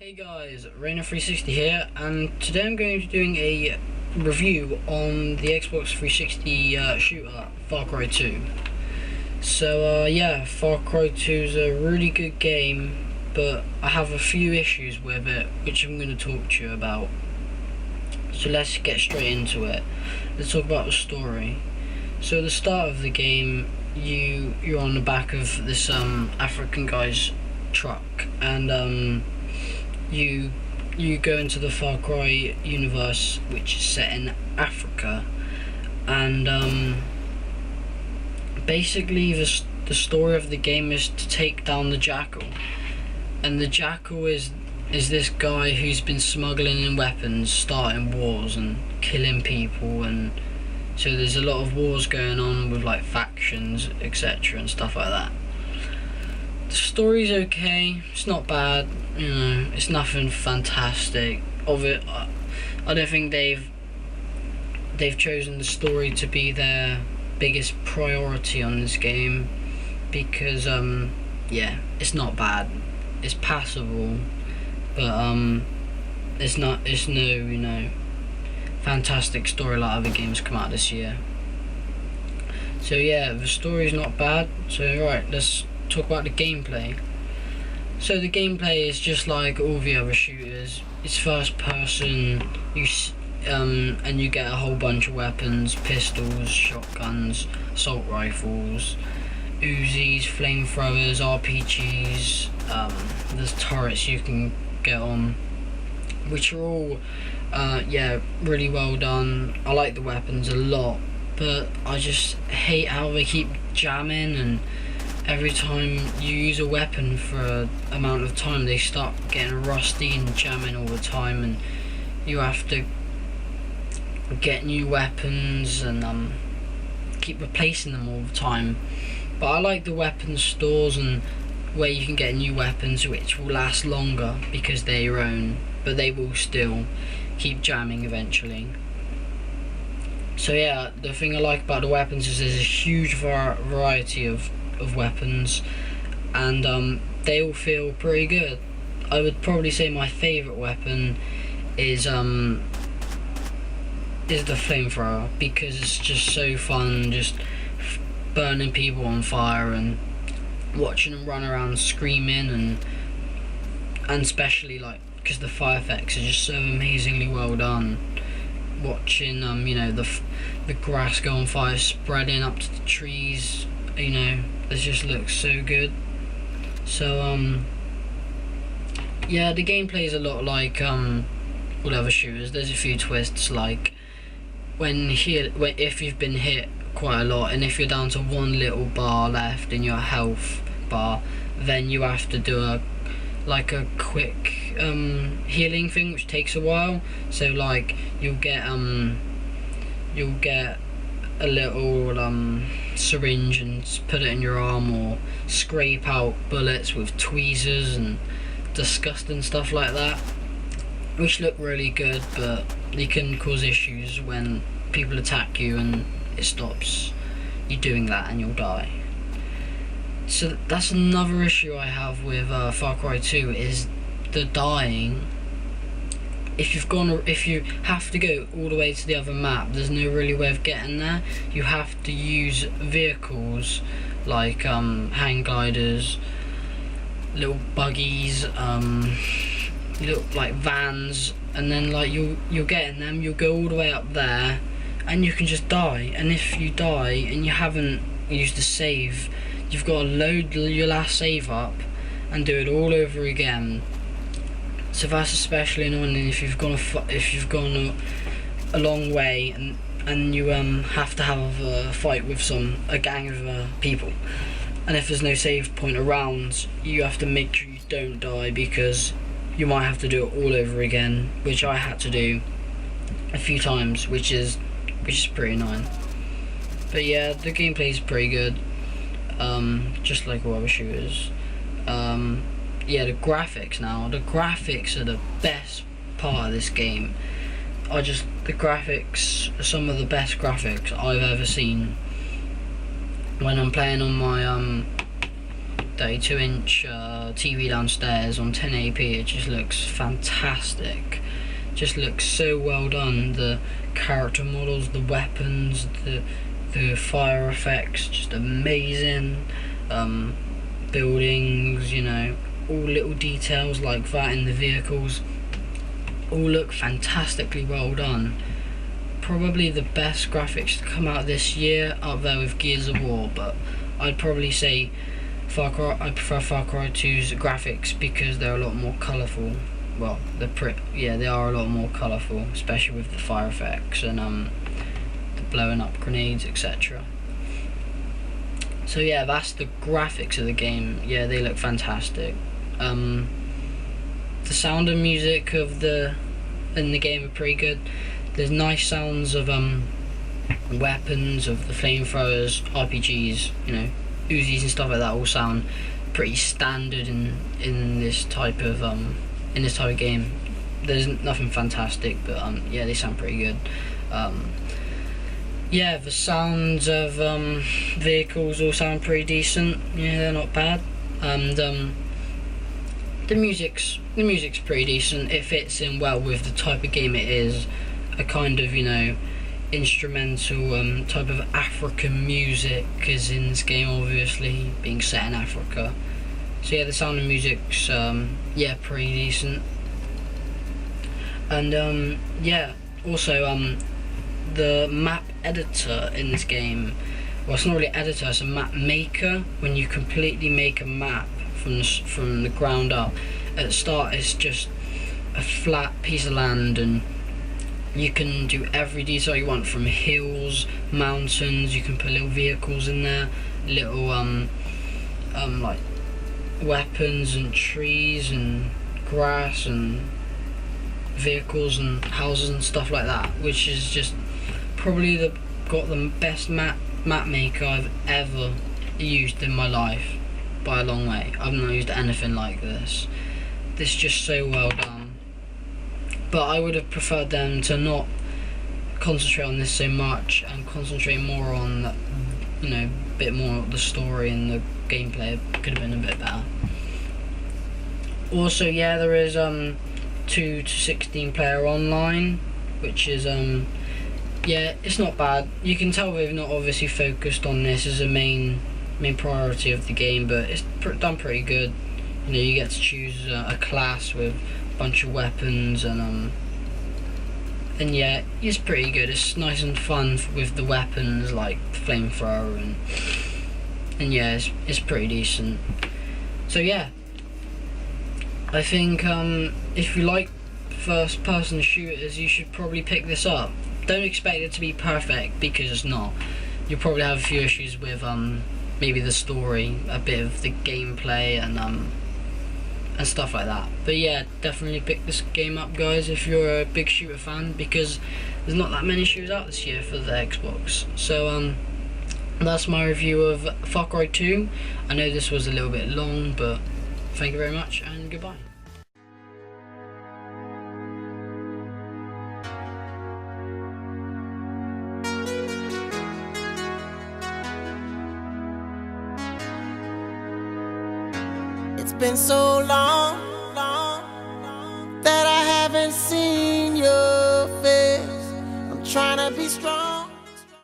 Hey guys, Rainer360 here, and today I'm going to be doing a review on the Xbox 360 shooter Far Cry 2. So yeah, Far Cry 2 is a really good game, but I have a few issues with it, which I'm going to talk to you about. So let's get straight into it. Let's talk about the story. So at the start of the game, you're on the back of this African guy's truck, and you go into the Far Cry universe, which is set in Africa, and basically the story of the game is to take down the Jackal, and the Jackal is this guy who's been smuggling in weapons, starting wars and killing people, and so there's a lot of wars going on with like factions, etc. and stuff like that. The story's okay, it's not bad, you know, it's nothing fantastic of it. I don't think they've chosen the story to be their biggest priority on this game, because yeah, it's not bad, it's passable, but it's no, you know, fantastic story like other games come out this year. So yeah, the story's not bad. So right, let's talk about the gameplay. So the gameplay is just like all the other shooters. It's first person, and you get a whole bunch of weapons: pistols, shotguns, assault rifles, Uzis, flamethrowers, RPGs. There's turrets you can get on, which are all yeah, really well done. I like the weapons a lot, but I just hate how they keep jamming, and every time you use a weapon for an amount of time, they start getting rusty and jamming all the time, and you have to get new weapons and keep replacing them all the time. But I like the weapon stores and where you can get new weapons which will last longer because they're your own, but they will still keep jamming eventually. So yeah, the thing I like about the weapons is there's a huge variety of weapons, and they all feel pretty good. I would probably say my favourite weapon is the flamethrower, because it's just so fun, just burning people on fire and watching them run around screaming, and especially like because the fire effects are just so amazingly well done. Watching you know, the grass go on fire, spreading up to the trees, you know, it just looks so good. So yeah, the gameplay is a lot like all other shooters. There's a few twists, like if you've been hit quite a lot, and if you're down to one little bar left in your health bar, then you have to do a quick healing thing, which takes a while. So like you'll get a little syringe and put it in your arm, or scrape out bullets with tweezers and disgusting stuff like that, which look really good, but they can cause issues when people attack you, and it stops you doing that and you'll die. So that's another issue I have with Far Cry 2, is the dying. If you have to go all the way to the other map, there's no really way of getting there. You have to use vehicles like hang gliders, little buggies, little like vans, and then like you'll get in them, you'll go all the way up there, and you can just die. And if you die and you haven't used a save, you've got to load your last save up and do it all over again. So that's especially annoying if you've gone a long way and you have to have a fight with a gang of people, and if there's no save point around, you have to make sure you don't die, because you might have to do it all over again, which I had to do a few times, which is pretty annoying. But yeah, the gameplay is pretty good, just like all other shooters. Yeah, the graphics are the best part of this game. The graphics are some of the best graphics I've ever seen. When I'm playing on my 32-inch TV downstairs on 1080p. It just looks fantastic. Just looks so well done. The character models, the weapons, the fire effects, just amazing. Buildings, you know, all little details like that in the vehicles, all look fantastically well done. Probably the best graphics to come out this year, up there with Gears of War, but I'd probably say I prefer Far Cry 2's graphics because they're a lot more colourful. Well, they are a lot more colourful, especially with the fire effects and the blowing up grenades, etc. So yeah, that's the graphics of the game. Yeah, they look fantastic. The sound and music in the game are pretty good. There's nice sounds of weapons, of the flamethrowers, RPGs, you know, Uzis and stuff like that. All sound pretty standard in this type of game. There's nothing fantastic, but yeah, they sound pretty good. Yeah, the sounds of vehicles all sound pretty decent. Yeah, they're not bad, and the music's pretty decent. It fits in well with the type of game it is, a kind of, you know, instrumental type of African music is in this game, obviously being set in Africa. So yeah, the sound and music's yeah, pretty decent. And yeah, also the map editor in this game, well, it's not really editor, it's a map maker. When you completely make a map from the ground up, at the start it's just a flat piece of land, and you can do every detail you want, from hills, mountains. You can put little vehicles in there, little like weapons and trees and grass and vehicles and houses and stuff like that, which is just probably got the best map maker I've ever used in my life by a long way. I've not used anything like this. This is just so well done. But I would have preferred them to not concentrate on this so much and concentrate more on, you know, a bit more the story and the gameplay. Could have been a bit better. Also, yeah, there is 2 to 16 player online, which is yeah, it's not bad. You can tell they've not obviously focused on this as a main priority of the game, but it's done pretty good. You know, you get to choose a class with a bunch of weapons, and yeah, it's pretty good. It's nice and fun with the weapons like the flamethrower, and yeah, it's pretty decent. So yeah, I think if you like first person shooters, you should probably pick this up. Don't expect it to be perfect, because it's not. You'll probably have a few issues with maybe the story, a bit of the gameplay, and stuff like that. But yeah, definitely pick this game up, guys, if you're a big shooter fan, because there's not that many shooters out this year for the Xbox. So that's my review of Far Cry 2. I know this was a little bit long, but thank you very much, and goodbye. It's been so long